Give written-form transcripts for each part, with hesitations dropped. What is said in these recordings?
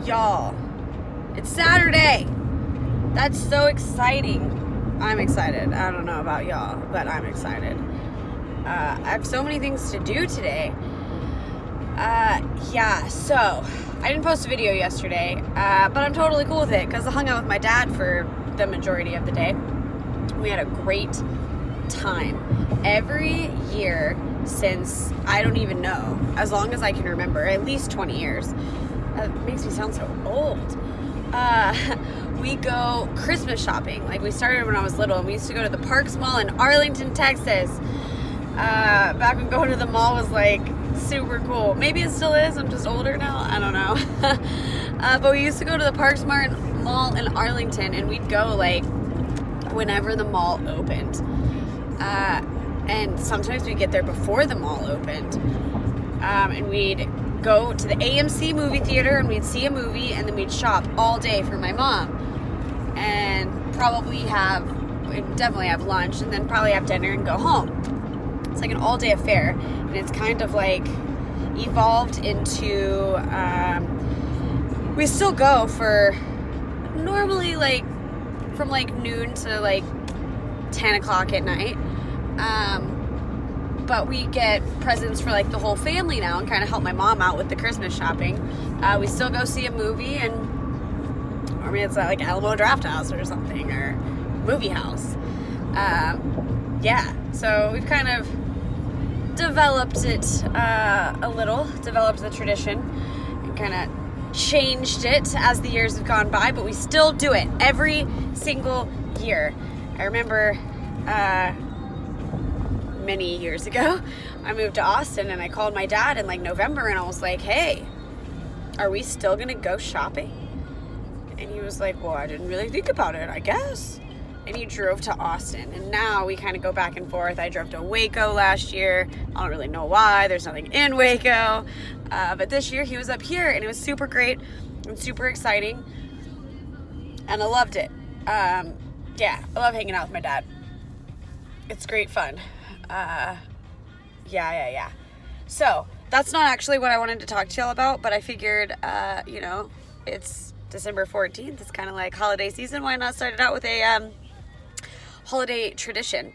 Y'all, it's Saturday. That's so exciting. I'm excited. I don't know about y'all, but I'm excited. I have so many things to do today. So I didn't post a video yesterday, but I'm totally cool with it because I hung out with my dad for the majority of the day. We had a great time. Every year since, I don't even know, as long as I can remember, at least 20 years. That makes me sound so old. We go Christmas shopping. Like, we started when I was little, and we used to go to the Parks Mall in Arlington, Texas. Back when going to the mall was like super cool. Maybe it still is. I'm just older now. I don't know. But we used to go to the Parks Mall in Arlington, and we'd go like whenever the mall opened. And sometimes we'd get there before the mall opened. And we'd go to the AMC movie theater, and we'd see a movie, and then we'd shop all day for my mom. And we'd definitely have lunch, and then probably have dinner and go home. It's like an all-day affair, and it's kind of like evolved into, we still go for normally like from like noon to like 10 o'clock at night. But we get presents for like the whole family now and kind of help my mom out with the Christmas shopping. We still go see a movie, or maybe it's like Alamo Drafthouse or something, or Movie House. So we've kind of developed it developed the tradition and kind of changed it as the years have gone by, but we still do it every single year. I remember many years ago, I moved to Austin, and I called my dad in like November, and I was like, hey, are we still gonna go shopping? And he was like, well, I didn't really think about it, I guess. And he drove to Austin, and now we kind of go back and forth. I drove to Waco last year. I don't really know why. There's nothing in Waco. But this year he was up here, and it was super great and super exciting. And I loved it. I love hanging out with my dad. It's great fun. So that's not actually what I wanted to talk to y'all about, but I figured, it's December 14th. It's kind of like holiday season. Why not start it out with a, holiday tradition?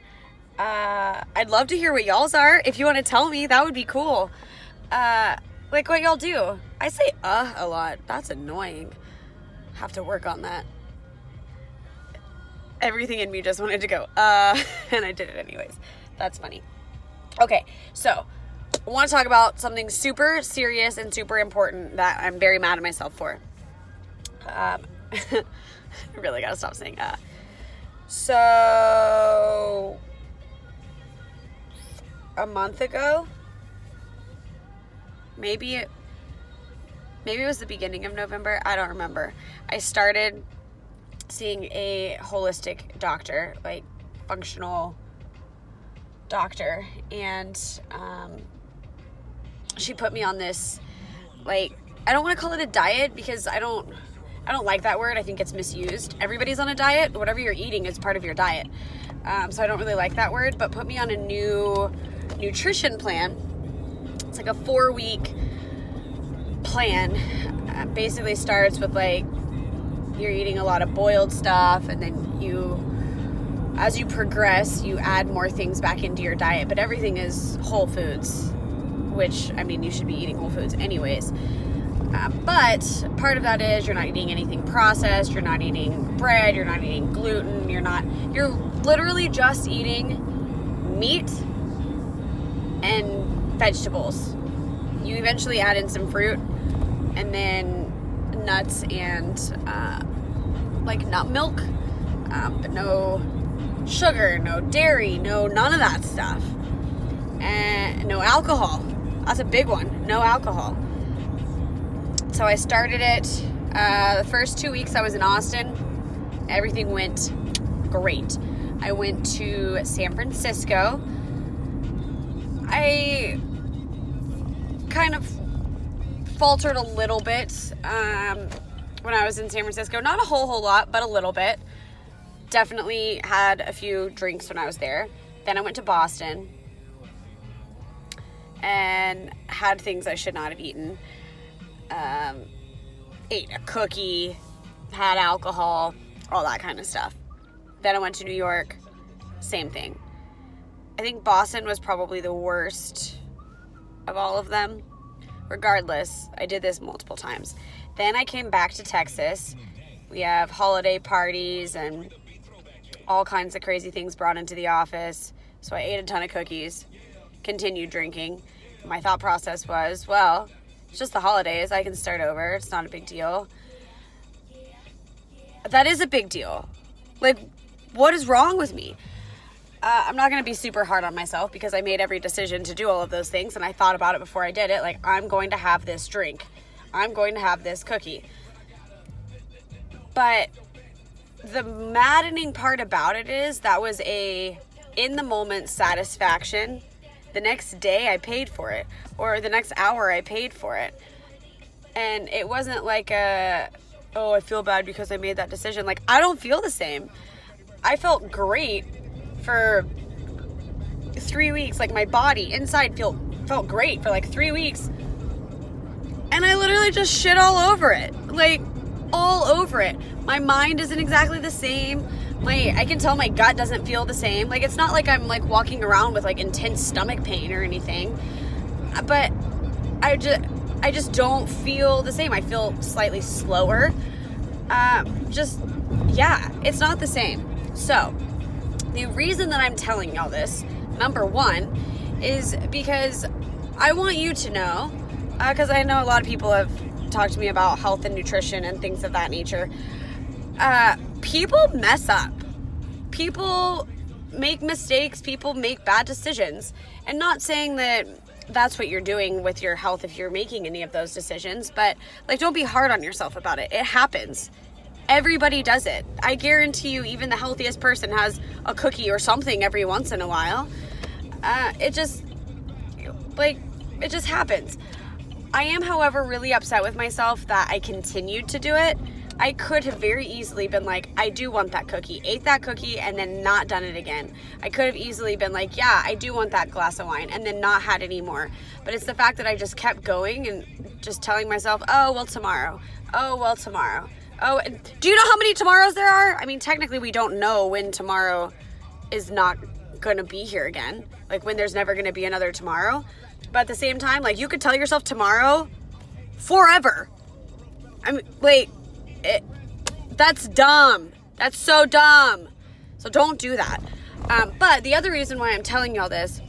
I'd love to hear what y'all's are. If you want to tell me, that would be cool. Like what y'all do. I say, a lot. That's annoying. Have to work on that. Everything in me just wanted to go, and I did it anyways. That's funny. Okay, so I want to talk about something super serious and super important that I'm very mad at myself for. I really gotta stop saying So a month ago, maybe it was the beginning of November, I don't remember. I started seeing a holistic doctor, like functional doctor, and she put me on this, like, I don't want to call it a diet because I don't like that word. I think it's misused. Everybody's on a diet. Whatever you're eating is part of your diet. So I don't really like that word, but put me on a new nutrition plan. It's like a 4-week plan. Basically starts with like, you're eating a lot of boiled stuff, and then as you progress, you add more things back into your diet, but everything is whole foods, which, I mean, you should be eating whole foods anyways. But part of that is you're not eating anything processed, you're not eating bread, you're not eating gluten, you're literally just eating meat and vegetables. You eventually add in some fruit, and then nuts and like nut milk, but no sugar, no dairy, none of that stuff, and no alcohol. That's a big one. No alcohol. So I started it. The first 2 weeks I was in Austin, everything went great. I went to San Francisco. I kind of faltered a little bit when I was in San Francisco. Not a whole lot, but a little bit. Definitely had a few drinks when I was there. Then I went to Boston and had things I should not have eaten. ate a cookie, had alcohol, all that kind of stuff. Then I went to New York, same thing. I think Boston was probably the worst of all of them. Regardless, I did this multiple times. Then I came back to Texas. We have holiday parties and all kinds of crazy things brought into the office. So I ate a ton of cookies, continued drinking. My thought process was, well, it's just the holidays. I can start over. It's not a big deal. That is a big deal. Like, what is wrong with me? I'm not going to be super hard on myself because I made every decision to do all of those things and I thought about it before I did it. Like, I'm going to have this drink. I'm going to have this cookie. But the maddening part about it is that was a in-the-moment satisfaction. The next day I paid for it, or the next hour I paid for it. And it wasn't like I feel bad because I made that decision. Like, I don't feel the same. I felt great for 3 weeks. Like, my body inside felt great for like 3 weeks. And I literally just shit all over it. Like, all over it. My mind isn't exactly the same. I can tell my gut doesn't feel the same. Like, it's not like I'm like walking around with like intense stomach pain or anything. But I just don't feel the same. I feel slightly slower. It's not the same. So, the reason that I'm telling y'all this, number one, is because I want you to know, because I know a lot of people have talked to me about health and nutrition and things of that nature. People mess up. People make mistakes. People make bad decisions. And not saying that that's what you're doing with your health if you're making any of those decisions, but like, don't be hard on yourself about it. It happens. Everybody does it. I guarantee you, even the healthiest person has a cookie or something every once in a while. It just happens. I am, however, really upset with myself that I continued to do it. I could have very easily been like, I do want that cookie, ate that cookie, and then not done it again. I could have easily been like, yeah, I do want that glass of wine, and then not had any more. But it's the fact that I just kept going and just telling myself, oh, well, tomorrow. Oh, well, tomorrow. Oh, do you know how many tomorrows there are? I mean, technically, we don't know when tomorrow is not going to be here again. Like, when there's never going to be another tomorrow. But at the same time, like, you could tell yourself tomorrow forever. I mean, that's dumb. That's so dumb. So don't do that. But the other reason why I'm telling y'all this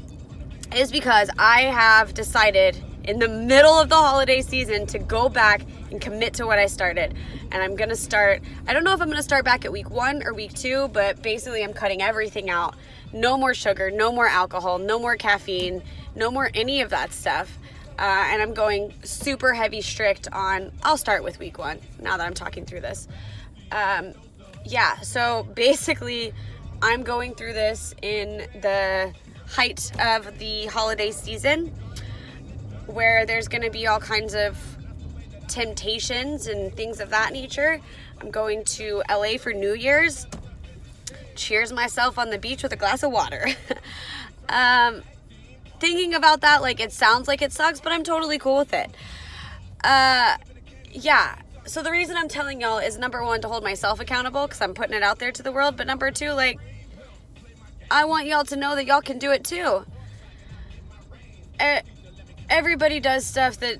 is because I have decided in the middle of the holiday season to go back and commit to what I started. And I'm going to start, I don't know if I'm going to start back at week 1 or week 2, but basically I'm cutting everything out. No more sugar, no more alcohol, no more caffeine, no more any of that stuff. And I'm going super heavy strict on, I'll start with week 1 now that I'm talking through this. So basically I'm going through this in the height of the holiday season where there's going to be all kinds of temptations and things of that nature. I'm going to LA for New Year's. Cheers myself on the beach with a glass of water. Thinking about that, like, it sounds like it sucks, but I'm totally cool with it. So the reason I'm telling y'all is, number 1, to hold myself accountable because I'm putting it out there to the world, but number 2, like, I want y'all to know that y'all can do it too. Everybody does stuff that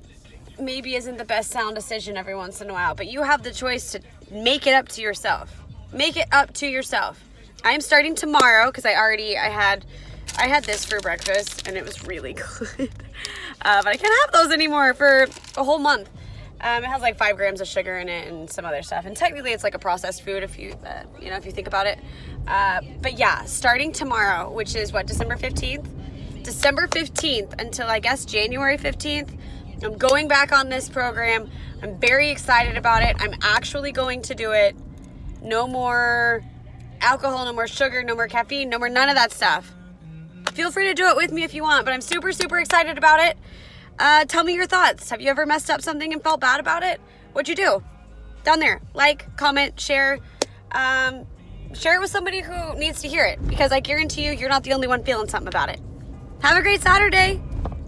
maybe isn't the best sound decision every once in a while, but you have the choice to make it up to yourself. Make it up to yourself. I am starting tomorrow because I had this for breakfast and it was really good. But I can't have those anymore for a whole month. It has like 5 grams of sugar in it and some other stuff. And technically it's like a processed food if you think about it. But yeah, starting tomorrow, which is December 15th? December 15th until I guess January 15th. I'm going back on this program. I'm very excited about it. I'm actually going to do it. No more alcohol, no more sugar, no more caffeine, no more none of that stuff. Feel free to do it with me if you want, but I'm super, super excited about it. Tell me your thoughts. Have you ever messed up something and felt bad about it? What'd you do? Down there. Like, comment, share. Share it with somebody who needs to hear it, because I guarantee you're not the only one feeling something about it. Have a great Saturday.